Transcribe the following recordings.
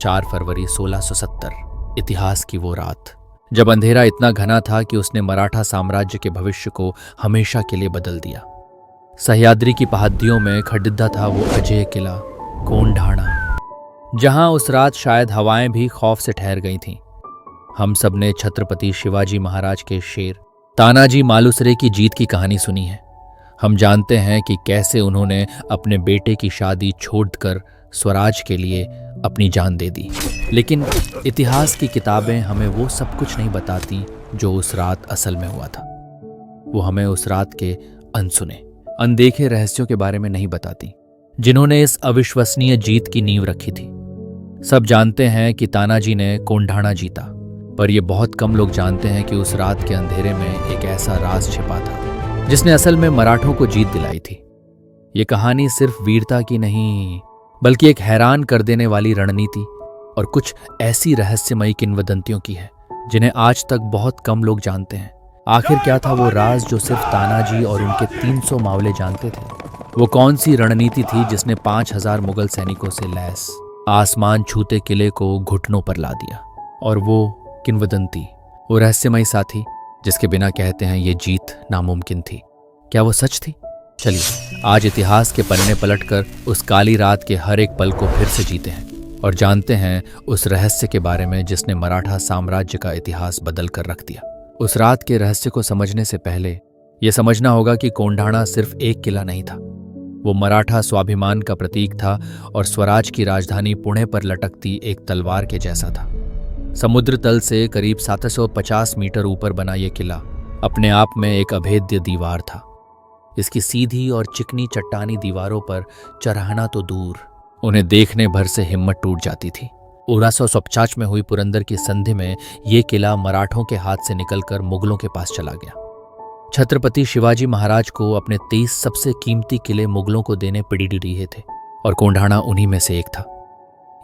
4 फरवरी 1670। इतिहास की वो रात जब अंधेरा इतना घना था कि उसने मराठा साम्राज्य के भविष्य को हमेशा के लिए बदल दिया। सह्याद्री की पहाड़ियों में खड़िद्दा था वो अजेय किला कोंढाणा, जहां उस रात शायद हवाएं भी खौफ से ठहर गई थीं। हम सब ने छत्रपति शिवाजी महाराज के शेर तानाजी मालुसरे की जीत की कहानी सुनी है। हम जानते हैं कि कैसे उन्होंने अपने बेटे की शादी छोड़कर स्वराज के लिए अपनी जान दे दी। लेकिन इतिहास की किताबें हमें वो सब कुछ नहीं बताती जो उस रात असल में हुआ था। वो हमें उस रात के अनसुने, अनदेखे रहस्यों के बारे में नहीं बताती, जिन्होंने इस अविश्वसनीय जीत की नींव रखी थी। सब जानते हैं कि तानाजी ने कोंढाणा जीता, पर यह बहुत कम लोग जानते हैं कि उस रात के अंधेरे में एक ऐसा राज छिपा था जिसने असल में मराठों को जीत दिलाई थी। ये कहानी सिर्फ वीरता की नहीं, बल्कि एक हैरान कर देने वाली रणनीति और कुछ ऐसी रहस्यमयी किंवदंतियों की है जिन्हें आज तक बहुत कम लोग जानते हैं। आखिर क्या था वो राज जो सिर्फ तानाजी और उनके 300 मावले जानते थे? वो कौन सी रणनीति थी जिसने 5000 मुगल सैनिकों से लैस आसमान छूते किले को घुटनों पर ला दिया? और वो किंवदंती, वो रहस्यमयी साथी जिसके बिना कहते हैं ये जीत नामुमकिन थी, क्या वो सच थी? चलिए आज इतिहास के पन्ने पलटकर उस काली रात के हर एक पल को फिर से जीते हैं और जानते हैं उस रहस्य के बारे में जिसने मराठा साम्राज्य का इतिहास बदल कर रख दिया। उस रात के रहस्य को समझने से पहले यह समझना होगा कि कोंढाणा सिर्फ एक किला नहीं था। वो मराठा स्वाभिमान का प्रतीक था और स्वराज की राजधानी पुणे पर लटकती एक तलवार के जैसा था। समुद्र तल से करीब 750 मीटर ऊपर बना यह किला अपने आप में एक अभेद्य दीवार था। इसकी सीधी और चिकनी चट्टानी दीवारों पर चढ़ना तो दूर, उन्हें देखने भर से हिम्मत टूट जाती थी। 1950 में हुई पुरंदर की संधि में यह किला मराठों के हाथ से निकलकर मुगलों के पास चला गया। छत्रपति शिवाजी महाराज को अपने 23 सबसे कीमती किले मुगलों को देने पिड़ी रहे थे और कोंढाणा उन्हीं में से एक था।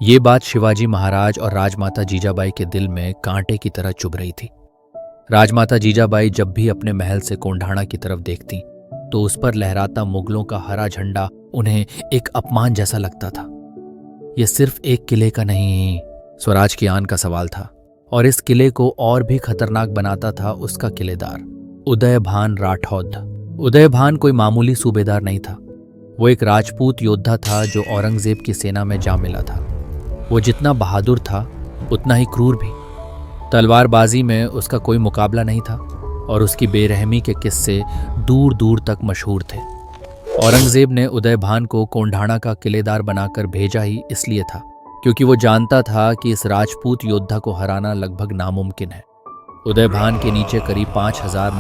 ये बात शिवाजी महाराज और राजमाता जीजाबाई के दिल में कांटे की तरह चुभ रही थी। राजमाता जीजाबाई जब भी अपने महल से कोंढाणा की तरफ देखती तो उस पर लहराता मुगलों का हरा झंडा उन्हें एक अपमान जैसा लगता था। यह सिर्फ एक किले का नहीं, स्वराज की आन का सवाल था और इस किले को और भी खतरनाक बनाता था उसका किलेदार उदयभान राठौड़। उदयभान कोई मामूली सूबेदार नहीं था, वो एक राजपूत योद्धा था जो औरंगजेब की सेना में जा मिला था। वो जितना बहादुर था उतना ही क्रूर भी। तलवारबाजी में उसका कोई मुकाबला नहीं था और उसकी बेरहमी के किस्से दूर दूर तक मशहूर थे। औरंगजेब ने उदयभान को कोंढाणा का किलेदार बनाकर भेजा ही इसलिए था क्योंकि वो जानता था कि इस राजपूत योद्धा को हराना लगभग नामुमकिन है। उदयभान के नीचे करीब 5000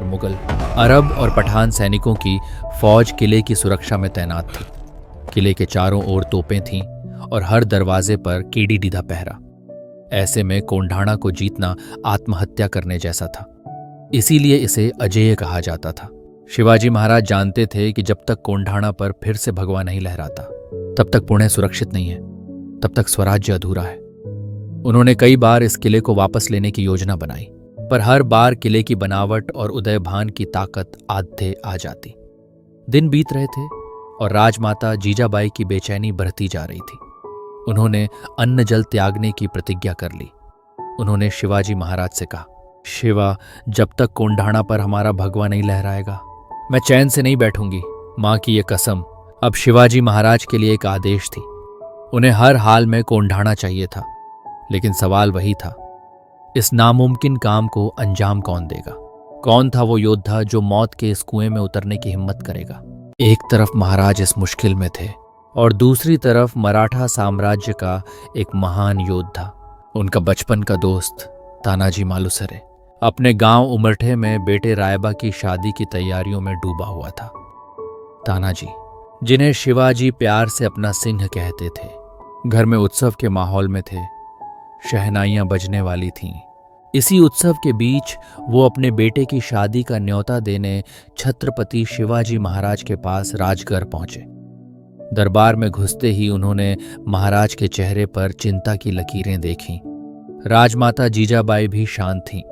मुगल, अरब और पठान सैनिकों की फौज किले की सुरक्षा में तैनात थी। किले के चारों ओर तोपें थीं और हर दरवाजे पर केडी डीधा पहरा। ऐसे में कोंढाणा को जीतना आत्महत्या करने जैसा था, इसीलिए इसे अजेय कहा जाता था। शिवाजी महाराज जानते थे कि जब तक कोंढाणा पर फिर से भगवा नहीं लहराता तब तक पुणे सुरक्षित नहीं है, तब तक स्वराज्य अधूरा है। उन्होंने कई बार इस किले को वापस लेने की योजना बनाई, पर हर बार किले की बनावट और उदयभान की ताकत आधे आ जाती। दिन बीत रहे थे और राजमाता जीजाबाई की बेचैनी बढ़ती जा रही थी। उन्होंने अन्न जल त्यागने की प्रतिज्ञा कर ली। उन्होंने शिवाजी महाराज से कहा, शिवा, जब तक कोंढाणा पर हमारा भगवा नहीं लहराएगा मैं चैन से नहीं बैठूंगी। मां की ये कसम अब शिवाजी महाराज के लिए एक आदेश थी। उन्हें हर हाल में कोंढाणा चाहिए था, लेकिन सवाल वही था, इस नामुमकिन काम को अंजाम कौन देगा? कौन था वो योद्धा जो मौत के इस कुएं में उतरने की हिम्मत करेगा? एक तरफ महाराज इस मुश्किल में थे और दूसरी तरफ मराठा साम्राज्य का एक महान योद्धा, उनका बचपन का दोस्त तानाजी मालुसरे, अपने गांव उमरठे में बेटे रायबा की शादी की तैयारियों में डूबा हुआ था। तानाजी, जिन्हें शिवाजी प्यार से अपना सिंह कहते थे, घर में उत्सव के माहौल में थे। शहनाइयां बजने वाली थीं। इसी उत्सव के बीच वो अपने बेटे की शादी का न्योता देने छत्रपति शिवाजी महाराज के पास राजगढ़ पहुंचे। दरबार में घुसते ही उन्होंने महाराज के चेहरे पर चिंता की लकीरें देखीं। राजमाता जीजाबाई भी शांत थीं।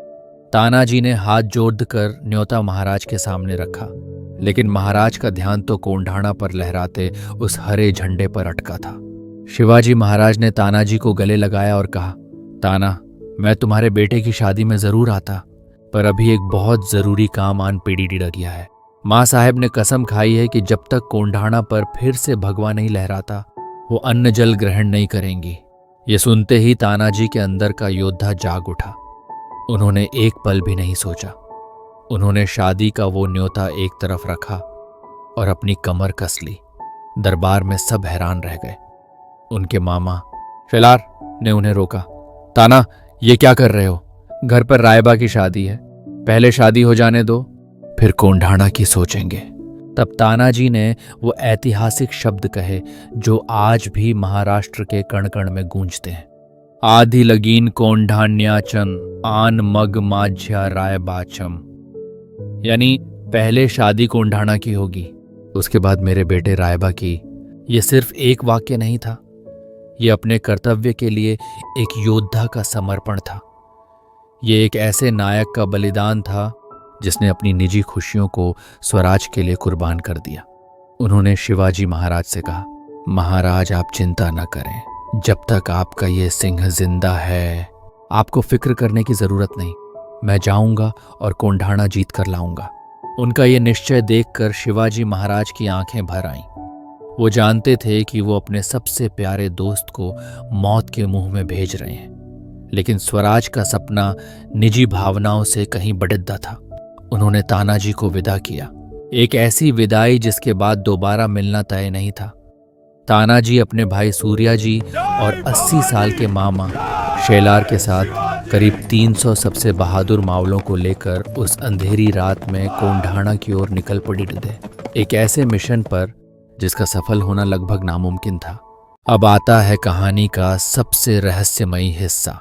तानाजी ने हाथ जोड़कर न्योता महाराज के सामने रखा, लेकिन महाराज का ध्यान तो कोंढाणा पर लहराते उस हरे झंडे पर अटका था। शिवाजी महाराज ने तानाजी को गले लगाया और कहा, ताना, मैं तुम्हारे बेटे की शादी में जरूर आता, पर अभी एक बहुत जरूरी काम आन पीढ़ी डिड़ गया है। माँ साहेब ने कसम खाई है कि जब तक कोंढाणा पर फिर से भगवा नहीं लहराता वो अन्न जल ग्रहण नहीं करेंगी। ये सुनते ही तानाजी के अंदर का योद्धा जाग उठा। उन्होंने एक पल भी नहीं सोचा। उन्होंने शादी का वो न्योता एक तरफ रखा और अपनी कमर कस ली। दरबार में सब हैरान रह गए। उनके मामा शेलार ने उन्हें रोका। ताना, ये क्या कर रहे हो? घर पर रायबा की शादी है, पहले शादी हो जाने दो, फिर कोंढाणा की सोचेंगे। तब तानाजी ने वो ऐतिहासिक शब्द कहे जो आज भी महाराष्ट्र के कण कण में गूंजते हैं, आधि लगीन कोंढाण्याचन आन मग माझ्या रायबाचम। यानी पहले शादी कोंढाणा की होगी, उसके बाद मेरे बेटे रायबा की। ये सिर्फ एक वाक्य नहीं था, ये अपने कर्तव्य के लिए एक योद्धा का समर्पण था। ये एक ऐसे नायक का बलिदान था जिसने अपनी निजी खुशियों को स्वराज के लिए कुर्बान कर दिया। उन्होंने शिवाजी महाराज से कहा, महाराज आप चिंता न करें, जब तक आपका ये सिंह जिंदा है आपको फिक्र करने की जरूरत नहीं। मैं जाऊंगा और कोंढाणा जीत कर लाऊंगा। उनका ये निश्चय देखकर शिवाजी महाराज की आंखें भर आईं। वो जानते थे कि वो अपने सबसे प्यारे दोस्त को मौत के मुंह में भेज रहे हैं, लेकिन स्वराज का सपना निजी भावनाओं से कहीं बढ़िद्दा था। उन्होंने तानाजी को विदा किया, एक ऐसी विदाई जिसके बाद दोबारा मिलना तय नहीं था। तानाजी अपने भाई सूर्या जी और 80 साल के मामा शेलार के साथ करीब 300 सबसे बहादुर मावलों को लेकर उस अंधेरी रात में कोंढाणा की ओर निकल पड़ी थे, एक ऐसे मिशन पर जिसका सफल होना लगभग नामुमकिन था। अब आता है कहानी का सबसे रहस्यमयी हिस्सा।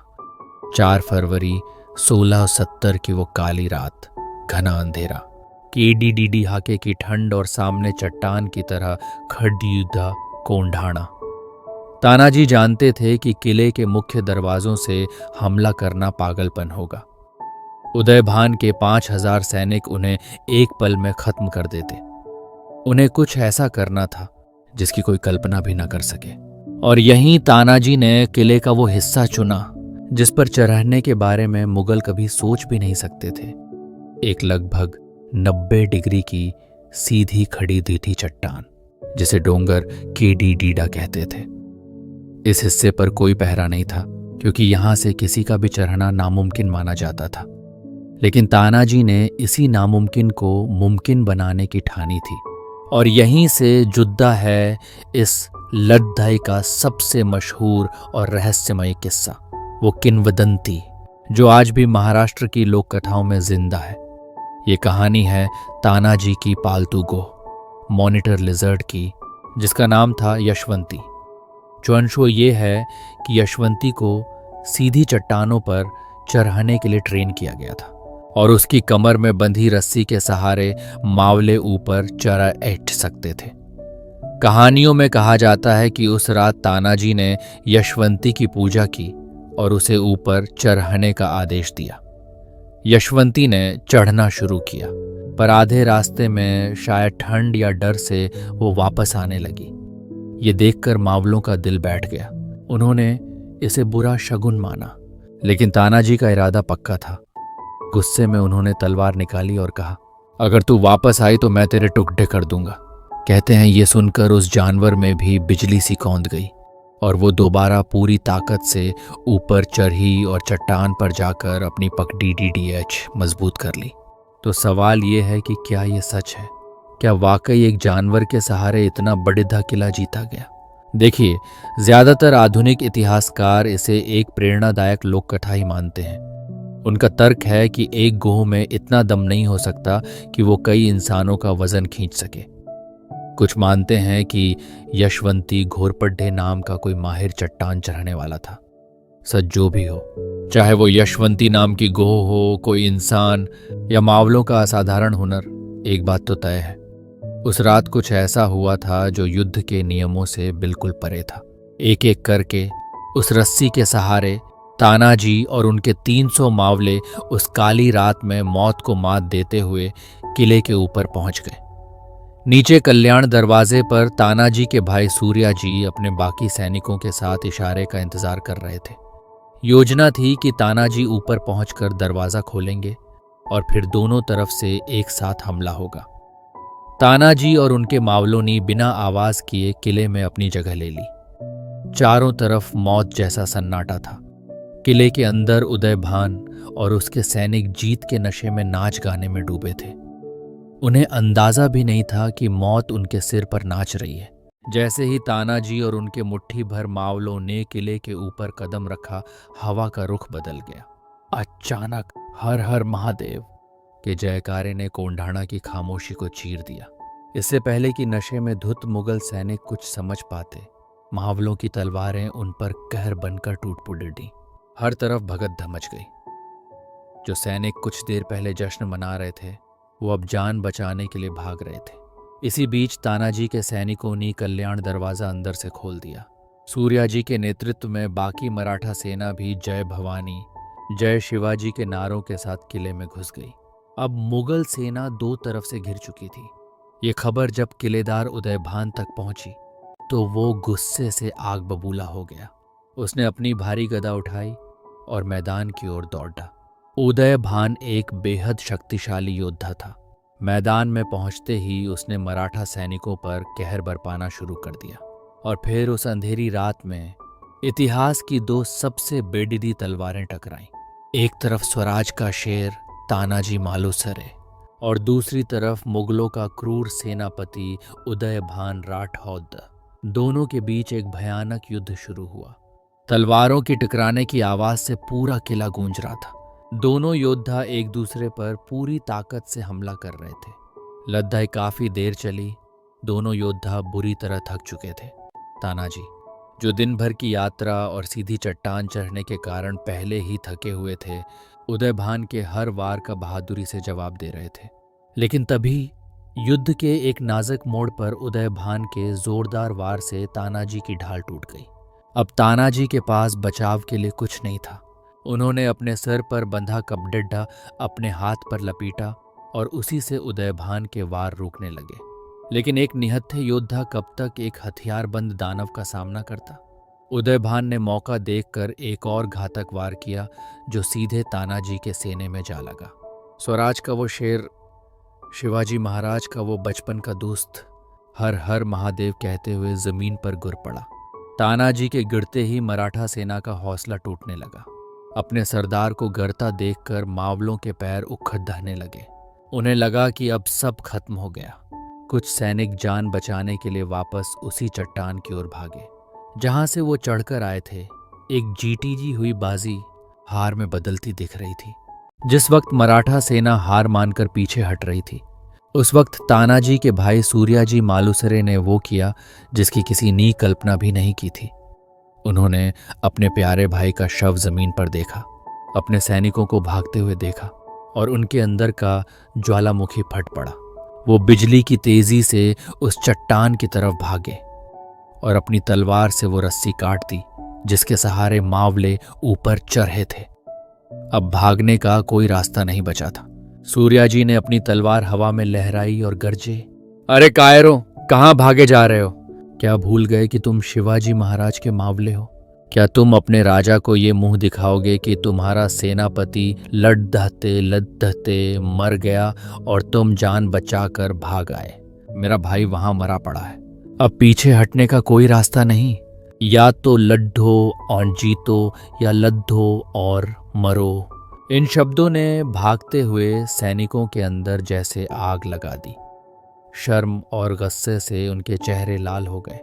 4 फरवरी 1670 की वो काली रात, घना अंधेरा, केडी हाके की ठंड और सामने चट्टान की तरह खड़ीदा कोंढाणा। तानाजी जानते थे कि किले के मुख्य दरवाजों से हमला करना पागलपन होगा। उदयभान के 5000 सैनिक उन्हें एक पल में खत्म कर देते। उन्हें कुछ ऐसा करना था जिसकी कोई कल्पना भी न कर सके, और यहीं तानाजी ने किले का वो हिस्सा चुना जिस पर चढ़ने के बारे में मुगल कभी सोच भी नहीं सकते थे। एक लगभग 90 डिग्री की सीधी खड़ी थी चट्टान, जिसे डोंगर केडी कहते थे। इस हिस्से पर कोई पहरा नहीं था क्योंकि यहां से किसी का भी चढ़ना नामुमकिन माना जाता था, लेकिन तानाजी ने इसी नामुमकिन को मुमकिन बनाने की ठानी थी। और यहीं से जुद्दा है इस लड़ाई का सबसे मशहूर और रहस्यमय किस्सा, वो किंवदंती जो आज भी महाराष्ट्र की लोक कथाओं में जिंदा है। ये कहानी है तानाजी की पालतू गोह, मॉनिटर लिजर्ड की, जिसका नाम था यशवंती। चुअंशो ये है कि यशवंती को सीधी चट्टानों पर चढ़ने के लिए ट्रेन किया गया था और उसकी कमर में बंधी रस्सी के सहारे मावले ऊपर चढ़ सकते थे। कहानियों में कहा जाता है कि उस रात तानाजी ने यशवंती की पूजा की और उसे ऊपर चढ़ने का आदेश दिया। यशवंती ने चढ़ना शुरू किया, पर आधे रास्ते में शायद ठंड या डर से वो वापस आने लगी। ये देखकर मावलों का दिल बैठ गया। उन्होंने इसे बुरा शगुन माना, लेकिन तानाजी का इरादा पक्का था। गुस्से में उन्होंने तलवार निकाली और कहा, अगर तू वापस आई तो मैं तेरे टुकड़े कर दूंगा। कहते हैं ये सुनकर उस जानवर में भी बिजली सी कौंध गई और वो दोबारा पूरी ताकत से ऊपर चढ़ी और चट्टान पर जाकर अपनी पकड़ी DDH मजबूत कर ली। तो सवाल ये है कि क्या ये सच है? क्या वाकई एक जानवर के सहारे इतना बड़िदा किला जीता गया? देखिए, ज्यादातर आधुनिक इतिहासकार इसे एक प्रेरणादायक लोक कथा ही मानते हैं। उनका तर्क है कि एक गोह में इतना दम नहीं हो सकता कि वो कई इंसानों का वजन खींच सके। कुछ मानते हैं कि यशवंती घोरपड्ढे नाम का कोई माहिर चट्टान चढ़ने वाला था। सच जो भी हो, चाहे वो यशवंती नाम की गोह हो, कोई इंसान या मावलों का असाधारण हुनर, एक बात तो तय है, उस रात कुछ ऐसा हुआ था जो युद्ध के नियमों से बिल्कुल परे था। एक एक करके उस रस्सी के सहारे तानाजी और उनके 300 मावले उस काली रात में मौत को मात देते हुए किले के ऊपर पहुंच गए। नीचे कल्याण दरवाजे पर तानाजी के भाई सूर्या जी अपने बाकी सैनिकों के साथ इशारे का इंतजार कर रहे थे। योजना थी कि तानाजी ऊपर पहुंचकर दरवाजा खोलेंगे और फिर दोनों तरफ से एक साथ हमला होगा। तानाजी और उनके मावलों ने बिना आवाज किए किले में अपनी जगह ले ली। चारों तरफ मौत जैसा सन्नाटा था। किले के अंदर उदयभान और उसके सैनिक जीत के नशे में नाच गाने में डूबे थे। उन्हें अंदाजा भी नहीं था कि मौत उनके सिर पर नाच रही है। जैसे ही तानाजी और उनके मुट्ठी भर मावलों ने किले के ऊपर कदम रखा, हवा का रुख बदल गया। अचानक हर हर महादेव के जयकारे ने कोंढाणा की खामोशी को चीर दिया। इससे पहले कि नशे में धुत मुगल सैनिक कुछ समझ पाते, महावलों की तलवारें उन पर कहर बनकर टूट पड़ी। हर तरफ भगदड़ मच गई। जो सैनिक कुछ देर पहले जश्न मना रहे थे, वो अब जान बचाने के लिए भाग रहे थे। इसी बीच तानाजी के सैनिकों ने कल्याण दरवाजा अंदर से खोल दिया। सूर्या जी के नेतृत्व में बाकी मराठा सेना भी जय भवानी, जय शिवाजी के नारों के साथ किले में घुस गई। अब मुगल सेना दो तरफ से घिर चुकी थी। ये खबर जब किलेदार उदयभान तक पहुंची तो वो गुस्से से आग बबूला हो गया। उसने अपनी भारी गदा उठाई और मैदान की ओर दौड़ा। उदयभान एक बेहद शक्तिशाली योद्धा था। मैदान में पहुंचते ही उसने मराठा सैनिकों पर कहर बरपाना शुरू कर दिया और फिर उस अंधेरी रात में इतिहास की दो सबसे बेडिदी तलवारें टकराईं। एक तरफ स्वराज का शेर तानाजी मालुसरे और दूसरी तरफ मुगलों का क्रूर सेनापति उदयभान राठौड़। दोनों के बीच एक भयानक युद्ध शुरू हुआ। तलवारों की टकराने की आवाज से पूरा किला गूंज रहा था। दोनों योद्धा एक दूसरे पर पूरी ताकत से हमला कर रहे थे। लड़ाई काफी देर चली। दोनों योद्धा बुरी तरह थक चुके थे। तानाजी, जो दिन भर की यात्रा और सीधी चट्टान चढ़ने के कारण पहले ही थके हुए थे, उदयभान के हर वार का बहादुरी से जवाब दे रहे थे। लेकिन तभी युद्ध के एक नाजुक मोड़ पर उदयभान के जोरदार वार से तानाजी की ढाल टूट गई। अब तानाजी के पास बचाव के लिए कुछ नहीं था। उन्होंने अपने सर पर बंधा कपडेड्डा अपने हाथ पर लपीटा और उसी से उदयभान के वार रोकने लगे। लेकिन एक निहत्थे योद्धा कब तक एक हथियारबंद दानव का सामना करता? उदयभान ने मौका देखकर एक और घातक वार किया जो सीधे तानाजी के सीने में जा लगा। स्वराज का वो शेर, शिवाजी महाराज का वो बचपन का दोस्त हर हर महादेव कहते हुए जमीन पर गिर पड़ा। तानाजी के गिरते ही मराठा सेना का हौसला टूटने लगा। अपने सरदार को गिरता देखकर मावलों के पैर उखड़ दहने लगे। उन्हें लगा कि अब सब खत्म हो गया। कुछ सैनिक जान बचाने के लिए वापस उसी चट्टान की ओर भागे जहां से वो चढ़कर आए थे। एक जीती हुई बाजी हार में बदलती दिख रही थी। जिस वक्त मराठा सेना हार मानकर पीछे हट रही थी, उस वक्त तानाजी के भाई सूर्याजी मालुसरे ने वो किया जिसकी किसी ने कल्पना भी नहीं की थी। उन्होंने अपने प्यारे भाई का शव जमीन पर देखा, अपने सैनिकों को भागते हुए देखा और उनके अंदर का ज्वालामुखी फट पड़ा। वो बिजली की तेजी से उस चट्टान की तरफ भागे और अपनी तलवार से वो रस्सी काट दी जिसके सहारे मावले ऊपर चढ़े थे। अब भागने का कोई रास्ता नहीं बचा था। सूर्याजी ने अपनी तलवार हवा में लहराई और गरजे, अरे कायरों, कहाँ भागे जा रहे हो? क्या भूल गए कि तुम शिवाजी महाराज के मावले हो? क्या तुम अपने राजा को ये मुंह दिखाओगे कि तुम्हारा सेनापति लड़-दहते मर गया और तुम जान बचाकर भाग आए? मेरा भाई वहां मरा पड़ा है। अब पीछे हटने का कोई रास्ता नहीं। या तो लड्ढो और जीतो या लड्ढो और मरो। इन शब्दों ने भागते हुए सैनिकों के अंदर जैसे आग लगा दी। शर्म और गुस्से से उनके चेहरे लाल हो गए।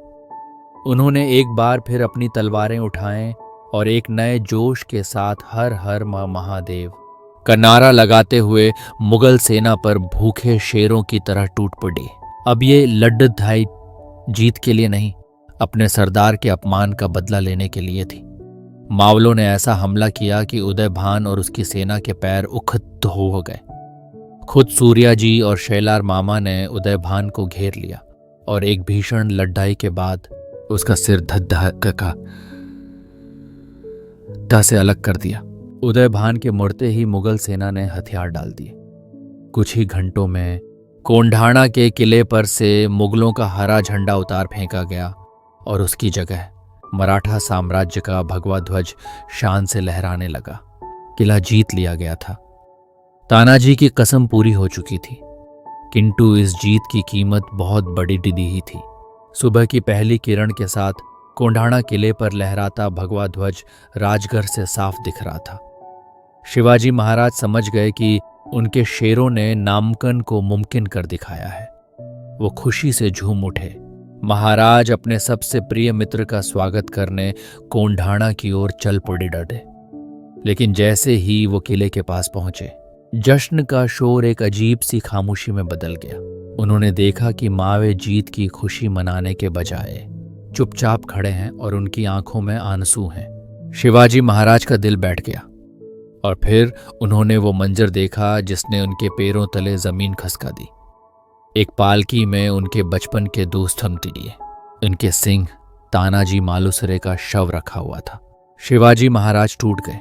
उन्होंने एक बार फिर अपनी तलवारें उठाएं और एक नए जोश के साथ हर हर महादेव का नारा लगाते हुए मुगल सेना पर भूखे शेरों की तरह टूट पड़ी। अब ये लड़ाई जीत के लिए नहीं, अपने सरदार के अपमान का बदला लेने के लिए थी। मावलों ने ऐसा हमला किया कि उदयभान और उसकी सेना के पैर उखड़ हो गए। खुद सूर्याजी और शैलार मामा ने उदयभान को घेर लिया और एक भीषण लड़ाई के बाद उसका सिर धड़ से अलग कर दिया। उदयभान के मुड़ते ही मुगल सेना ने हथियार डाल दिए। कुछ ही घंटों में कोंढाणा के किले पर से मुगलों का हरा झंडा उतार फेंका गया और उसकी जगह मराठा साम्राज्य का भगवा ध्वज शान से लहराने लगा। किला जीत लिया गया था। तानाजी की कसम पूरी हो चुकी थी, किंतु इस जीत की कीमत बहुत बड़ी दी ही थी। सुबह की पहली किरण के साथ कोंढाणा किले पर लहराता भगवा ध्वज राजगढ़ से साफ दिख रहा था। शिवाजी महाराज समझ गए कि उनके शेरों ने नामांकन को मुमकिन कर दिखाया है। वो खुशी से झूम उठे। महाराज अपने सबसे प्रिय मित्र का स्वागत करने कोंढाणा की ओर चल पड़े डटे। लेकिन जैसे ही वो किले के पास पहुंचे, जश्न का शोर एक अजीब सी खामोशी में बदल गया। उन्होंने देखा कि मावे जीत की खुशी मनाने के बजाय चुपचाप खड़े हैं और उनकी आंखों में आंसू हैं। शिवाजी महाराज का दिल बैठ गया और फिर उन्होंने वो मंजर देखा जिसने उनके पैरों तले जमीन खसका दी। एक पालकी में उनके बचपन के दोस्त थमती लिए, उनके सिंह तानाजी मालुसरे का शव रखा हुआ था। शिवाजी महाराज टूट गए।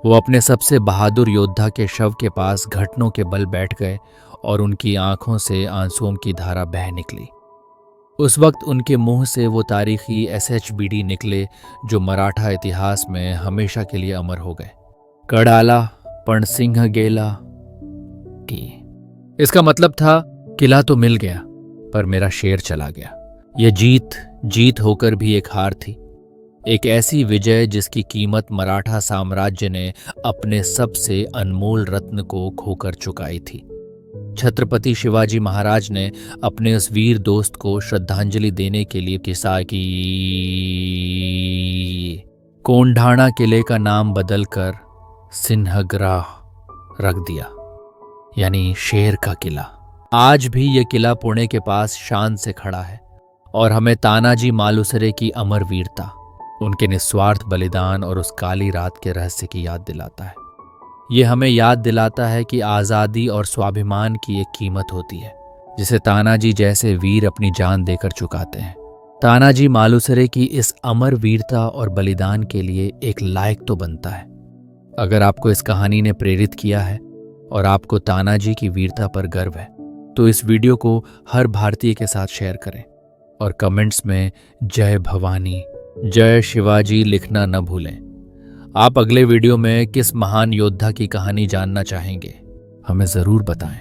वो अपने सबसे बहादुर योद्धा के शव के पास घुटनों के बल बैठ गए और उनकी आंखों से आंसुओं की धारा बह निकली। उस वक्त उनके मुंह से वो तारीखी SHBD निकले जो मराठा इतिहास में हमेशा के लिए अमर हो गए। कड़ाला पण सिंह गेला की। इसका मतलब था किला तो मिल गया पर मेरा शेर चला गया। यह जीत होकर भी एक हार थी, एक ऐसी विजय जिसकी कीमत मराठा साम्राज्य ने अपने सबसे अनमोल रत्न को खोकर चुकाई थी। छत्रपति शिवाजी महाराज ने अपने उस वीर दोस्त को श्रद्धांजलि देने के लिए किसा की कोंढाणा किले का नाम बदलकर सिंहग्राह रख दिया, यानी शेर का किला। आज भी यह किला पुणे के पास शान से खड़ा है और हमें तानाजी मालुसरे की अमर वीरता, उनके निस्वार्थ बलिदान और उस काली रात के रहस्य की याद दिलाता है। ये हमें याद दिलाता है कि आज़ादी और स्वाभिमान की एक कीमत होती है जिसे तानाजी जैसे वीर अपनी जान देकर चुकाते हैं। तानाजी मालुसरे की इस अमर वीरता और बलिदान के लिए एक लायक तो बनता है। अगर आपको इस कहानी ने प्रेरित किया है और आपको तानाजी की वीरता पर गर्व है तो इस वीडियो को हर भारतीय के साथ शेयर करें और कमेंट्स में जय भवानी, जय शिवाजी लिखना न भूलें। आप अगले वीडियो में किस महान योद्धा की कहानी जानना चाहेंगे, हमें ज़रूर बताएं।